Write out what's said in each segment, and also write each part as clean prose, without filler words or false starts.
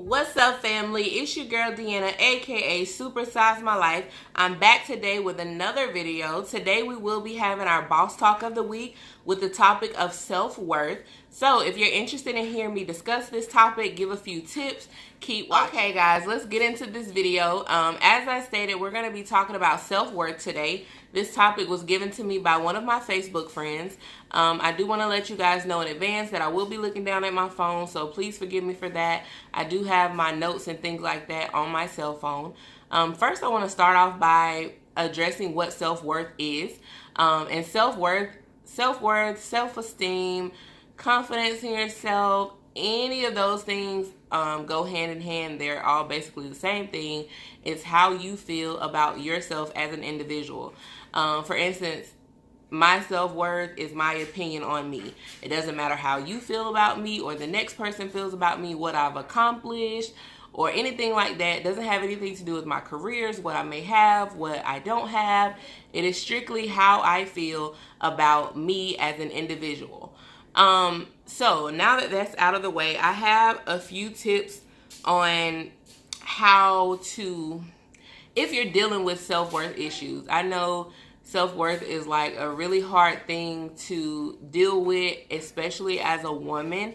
What's up, family? It's your girl Deanna, aka Supersize My Life. I'm back today with another video. Today we will be having our boss talk of the week with the topic of self-worth. So if you're interested in hearing me discuss this topic, give a few tips, keep watching. Okay guys, let's get into this video. As I stated, we're going to be talking about self-worth today. This topic was given to me by one of my Facebook friends. I do want to let you guys know in advance that I will be looking down at my phone, so please forgive me for that. I do have my notes and things like that on my cell phone. First, I want to start off by addressing what self-worth is. And self-worth, self-esteem, confidence in yourself, any of those things go hand in hand. They're all basically the same thing. It's how you feel about yourself as an individual. For instance, my self-worth is my opinion on me. It doesn't matter how you feel about me or the next person feels about me, what I've accomplished or anything like that. It doesn't have anything to do with my careers, what I may have, what I don't have. It is strictly how I feel about me as an individual. So now that that's out of the way, I have a few tips on how to, if you're dealing with self-worth issues. I know self-worth is like a really hard thing to deal with, especially as a woman.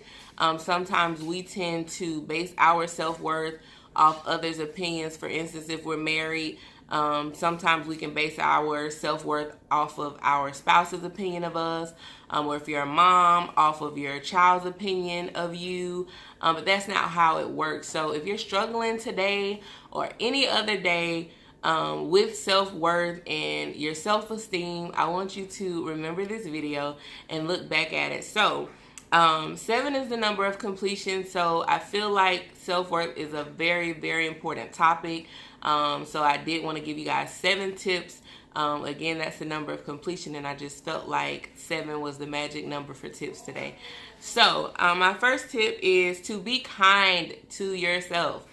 Sometimes we tend to base our self-worth off others' opinions. For instance, if we're married, sometimes we can base our self-worth off of our spouse's opinion of us, or if you're a mom, off of your child's opinion of you. But that's not how it works. So if you're struggling today or any other day with self-worth and your self-esteem, I want you to remember this video and look back at it. So 7 is the number of completion, so I feel like self-worth is a very, very important topic. So I did want to give you guys 7 tips. Again, that's the number of completion, and I just felt like 7 was the magic number for tips today. So my first tip is to be kind to yourself.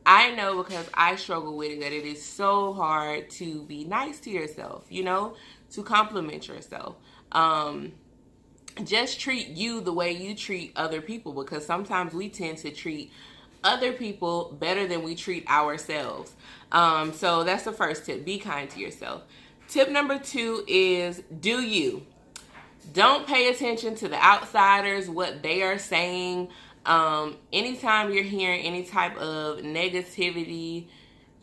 I know, because I struggle with it, that it is so hard to be nice to yourself, you know, to compliment yourself. Just treat you the way you treat other people, because sometimes we tend to treat other people better than we treat ourselves. So that's the first tip. Be kind to yourself. Tip number 2 is do you. Don't pay attention to the outsiders, what they are saying. Anytime you're hearing any type of negativity,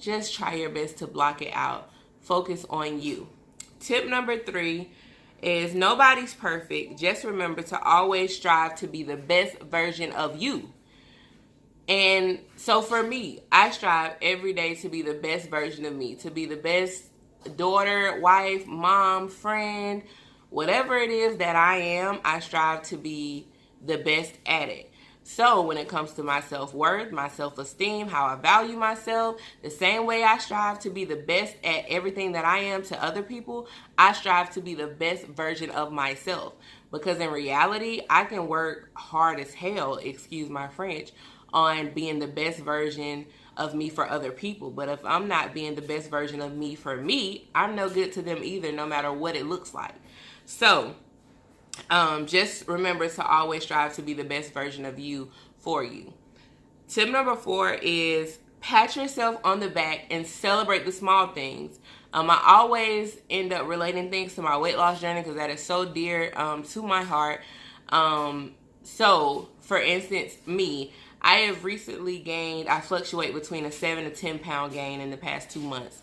just try your best to block it out. Focus on you. Tip number 3 is nobody's perfect. Just remember to always strive to be the best version of you. And so for me, I strive every day to be the best version of me, to be the best daughter, wife, mom, friend, whatever it is that I am, I strive to be the best at it. So when it comes to my self-worth, my self-esteem, how I value myself, the same way I strive to be the best at everything that I am to other people, I strive to be the best version of myself. Because in reality, I can work hard as hell, excuse my French, on being the best version of me for other people. But if I'm not being the best version of me for me, I'm no good to them either, no matter what it looks like. So just remember to always strive to be the best version of you for you. Tip number 4 is pat yourself on the back and celebrate the small things. I always end up relating things to my weight loss journey because that is so dear to my heart. So for instance, me, I have recently gained, I fluctuate between a 7 to 10 pound gain in the past 2 months.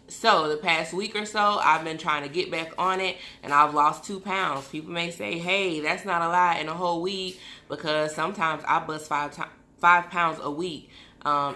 So the past week or so, I've been trying to get back on it, and I've lost 2 pounds. People may say, hey, that's not a lot in a whole week, because sometimes I bust 5 pounds a week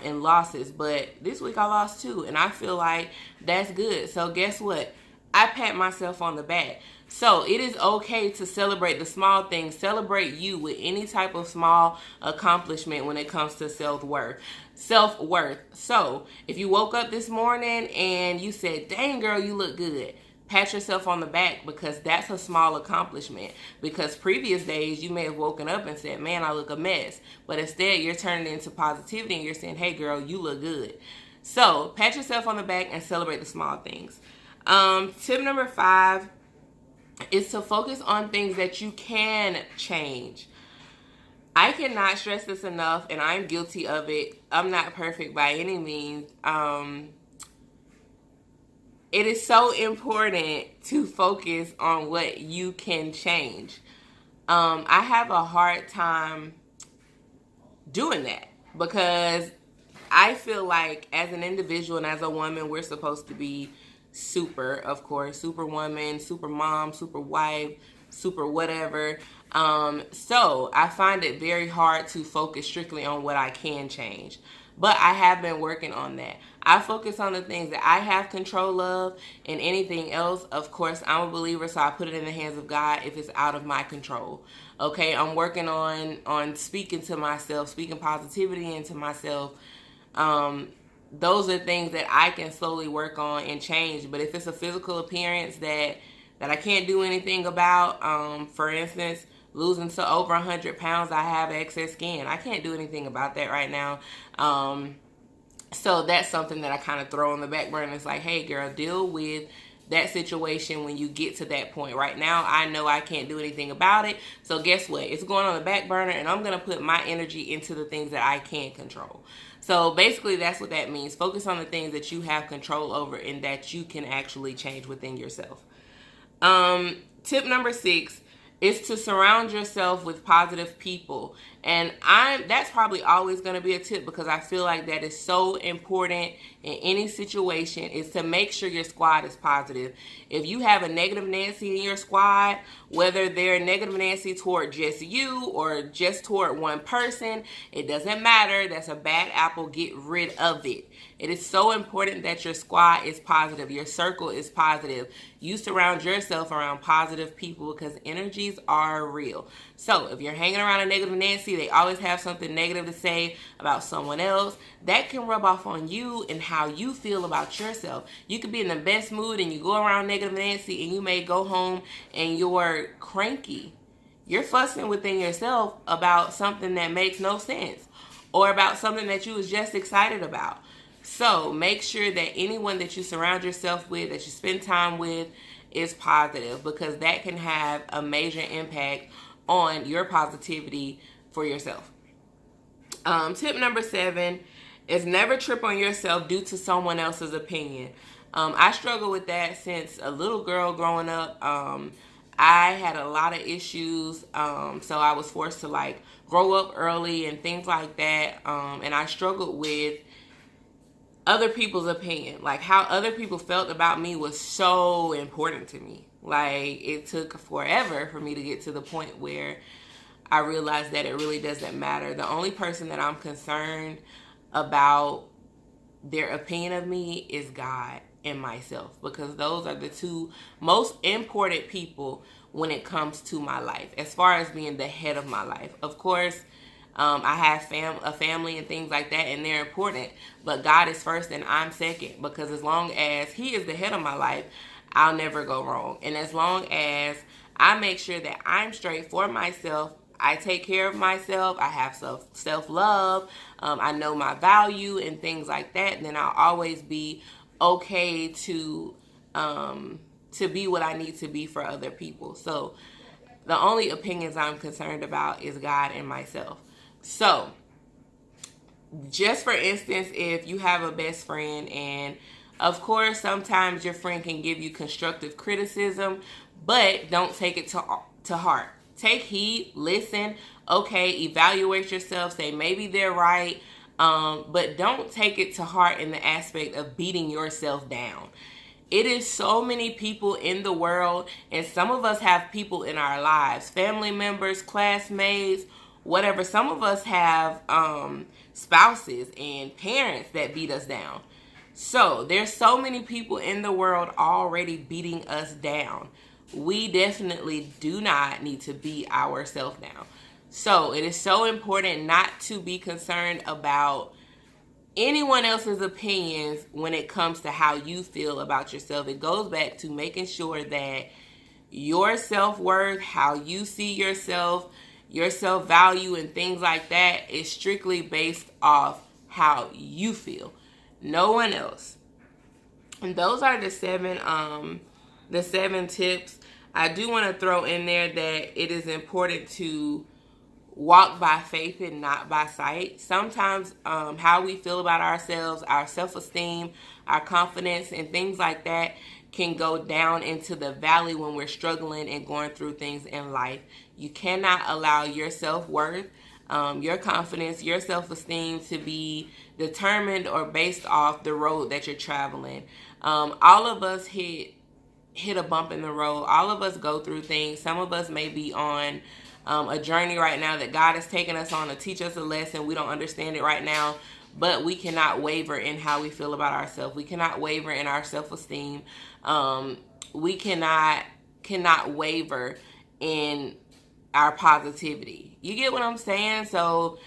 in losses. But this week I lost 2, and I feel like that's good. So guess what? I pat myself on the back. So it is okay to celebrate the small things. Celebrate you with any type of small accomplishment when it comes to self-worth. So if you woke up this morning and you said, dang girl, you look good, pat yourself on the back, because that's a small accomplishment. Because previous days you may have woken up and said, man, I look a mess. But instead you're turning it into positivity and you're saying, hey girl, you look good. So pat yourself on the back and celebrate the small things. Tip number 5 is to focus on things that you can change. I cannot stress this enough, and I'm guilty of it. I'm not perfect by any means. It is so important to focus on what you can change. I have a hard time doing that because I feel like as an individual and as a woman, we're supposed to be super, of course, super woman, super mom, super wife, super whatever. So I find it very hard to focus strictly on what I can change. But I have been working on that. I focus on the things that I have control of, and anything else, of course, I'm a believer, so I put it in the hands of God if it's out of my control. Okay, I'm working on speaking to myself, speaking positivity into myself. Those are things that I can slowly work on and change. But if it's a physical appearance that I can't do anything about, for instance, losing to over 100 pounds, I have excess skin. I can't do anything about that right now. So that's something that I kind of throw on the back burner. It's like, hey, girl, deal with that situation when you get to that point. Right now, I know I can't do anything about it. So guess what? It's going on the back burner, and I'm going to put my energy into the things that I can control. So basically, that's what that means. Focus on the things that you have control over and that you can actually change within yourself. Tip number 6 is to surround yourself with positive people. And that's probably always going to be a tip because I feel like that is so important in any situation, is to make sure your squad is positive. If you have a negative Nancy in your squad, whether they're negative Nancy toward just you or just toward one person, it doesn't matter. That's a bad apple. Get rid of it. It is so important that your squad is positive. Your circle is positive. You surround yourself around positive people because energies are real. So if you're hanging around a negative Nancy, they always have something negative to say about someone else. That can rub off on you and how you feel about yourself. You could be in the best mood and you go around negative Nancy and you may go home and you're cranky. You're fussing within yourself about something that makes no sense or about something that you was just excited about. So make sure that anyone that you surround yourself with, that you spend time with, is positive because that can have a major impact on your positivity for yourself. Tip number 7 is never trip on yourself due to someone else's opinion. I struggle with that since a little girl growing up. I had a lot of issues, so I was forced to like grow up early and things like that. And I struggled with other people's opinion. Like how other people felt about me was so important to me. Like it took forever for me to get to the point where I realized that it really doesn't matter. The only person that I'm concerned about their opinion of me is God and myself, because those are the two most important people when it comes to my life, as far as being the head of my life. Of course, I have a family and things like that, and they're important. But God is first and I'm second, because as long as He is the head of my life, I'll never go wrong. And as long as I make sure that I'm straight for myself, I take care of myself, I have self-love, I know my value and things like that, then I'll always be okay to be what I need to be for other people. So the only opinions I'm concerned about is God and myself. So, just for instance, if you have a best friend, and of course, sometimes your friend can give you constructive criticism, but don't take it to heart. Take heed, listen, okay, evaluate yourself, say maybe they're right, but don't take it to heart in the aspect of beating yourself down. It is so many people in the world, and some of us have people in our lives, family members, classmates, whatever. Some of us have spouses and parents that beat us down. So there's so many people in the world already beating us down. We definitely do not need to beat ourselves down. So it is so important not to be concerned about anyone else's opinions when it comes to how you feel about yourself. It goes back to making sure that your self-worth, how you see yourself, your self-value and things like that is strictly based off how you feel. No one else. And those are the seven tips. I do want to throw in there that it is important to walk by faith and not by sight. Sometimes how we feel about ourselves, our self-esteem, our confidence, and things like that can go down into the valley when we're struggling and going through things in life. You cannot allow your self-worth, your confidence, your self-esteem to be determined or based off the road that you're traveling. All of us hit a bump in the road. All of us go through things. Some of us may be on a journey right now that God has taken us on to teach us a lesson. We don't understand it right now, but we cannot waver in how we feel about ourselves. We cannot waver in our self-esteem. We cannot waver in our positivity. You get what I'm saying? So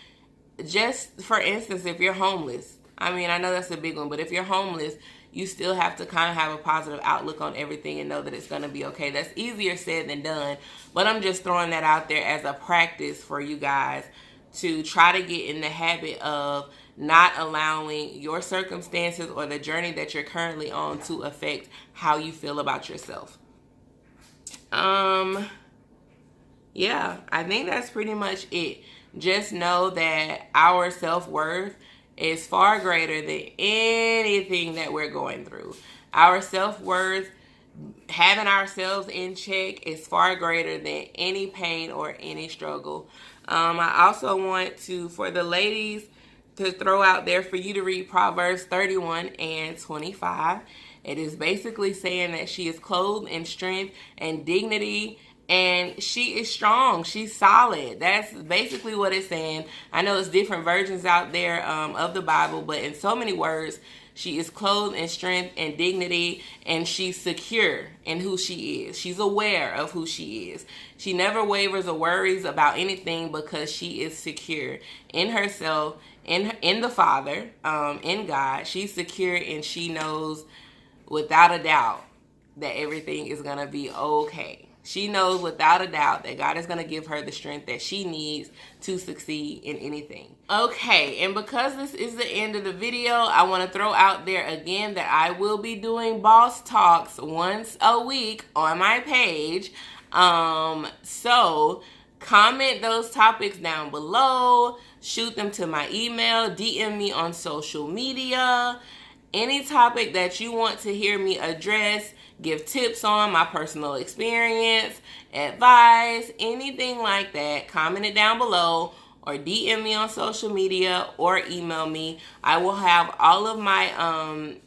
just for instance, if you're homeless, I mean, I know that's a big one, but if you're homeless, you still have to kind of have a positive outlook on everything and know that it's going to be okay. That's easier said than done, but I'm just throwing that out there as a practice for you guys to try to get in the habit of not allowing your circumstances or the journey that you're currently on to affect how you feel about yourself. Yeah, I think that's pretty much it. Just know that our self-worth is far greater than anything that we're going through. Our self-worth, having ourselves in check, is far greater than any pain or any struggle. I also want to, for the ladies, to throw out there for you to read Proverbs 31 and 25. It is basically saying that she is clothed in strength and dignity, and she is strong. She's solid. That's basically what it's saying. I know it's different versions out there of the Bible, but in so many words, she is clothed in strength and dignity, and she's secure in who she is. She's aware of who she is. She never wavers or worries about anything because she is secure in herself, in the Father, in God. She's secure, and she knows without a doubt that everything is going to be okay. She knows without a doubt that God is going to give her the strength that she needs to succeed in anything. Okay, and because this is the end of the video, I want to throw out there again that I will be doing boss talks once a week on my page. So comment those topics down below. Shoot them to my email. DM me on social media. Any topic that you want to hear me address, give tips on, my personal experience, advice, anything like that, comment it down below or DM me on social media or email me. I will have all of my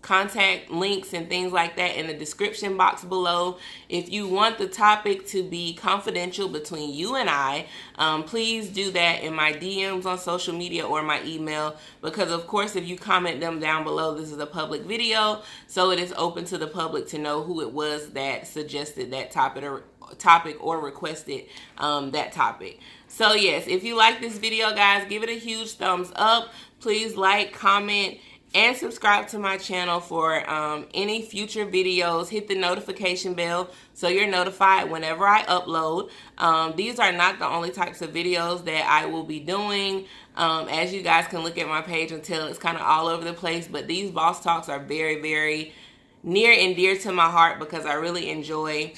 contact links and things like that in the description box below. If you want the topic to be confidential between you and I, please do that in my DMs on social media or my email, because of course if you comment them down below, this is a public video, so it is open to the public to know who it was that suggested that topic or requested that topic. So yes, if you like this video, guys, give it a huge thumbs up. Please like, comment, and subscribe to my channel for any future videos. Hit the notification bell so you're notified whenever I upload. These are not the only types of videos that I will be doing. As you guys can look at my page and tell, it's kind of all over the place. But these boss talks are very, very near and dear to my heart because I really enjoy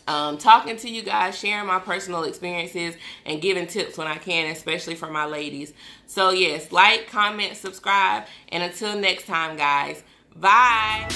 talking to you guys, sharing my personal experiences, and giving tips when I can, especially for my ladies. So yes, like, comment, subscribe, and until next time, guys, bye.